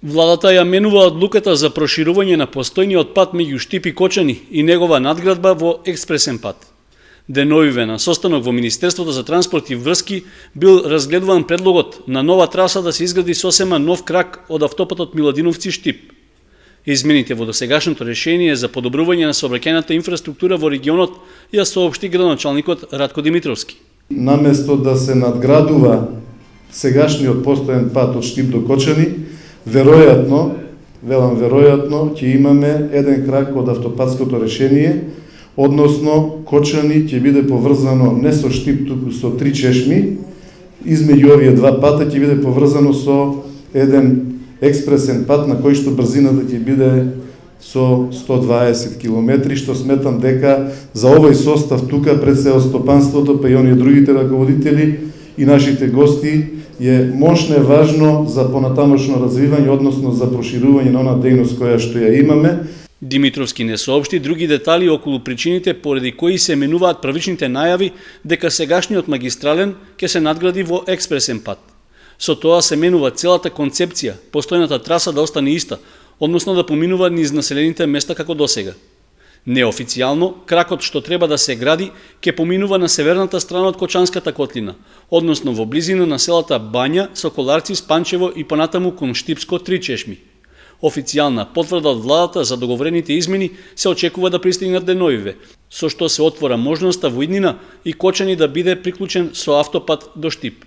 Владата ја менува одлуката за проширување на постојниот пат меѓу Штип и Кочани и негова надградба во експресен пат. Деновиве на состанок во Министерството за транспорт и врски бил разгледуван предлогот на нова траса да се изгради сосема нов крак од автопатот Миладиновци-Штип. Измените во досегашното решение за подобрување на сообраќајната инфраструктура во регионот ја соопшти градоначалникот Радко Димитровски. Наместо да се надградува сегашниот постојан пат од Штип до Кочани, веројатно, ќе имаме еден крак од автопатското решение, односно Кочани ќе биде поврзано не со Штип, туку со Три чешми, измеѓу овие два пата ќе биде поврзано со еден експресен пат на кој што брзината ќе биде со 120 км, што сметам дека за овој состав тука пред селостопанството, па и оние другите раководители и нашите гости е мощно е важно за понатамошно развивање, односно за проширување на она дејност која што ја имаме. Димитровски не соопшти други детали околу причините поради кои се менуваат првичните најави дека сегашниот магистрален ќе се надгради во експресен пат. Со тоа се менува целата концепција, постојната траса да остане иста, односно да поминува низ населените места како досега. Неофицијално, кракот што треба да се гради ќе поминува на северната страна од Кочанската котлина, односно во близина на селата Бања, Соколарци, Спанчево и понатаму кон Штипско Три чешми. Официјална потврда од владата за договорените измени се очекува да пристигнат деновиве, со што се отвора можноста во иднина и Кочани да биде приклучен со автопат до Штип.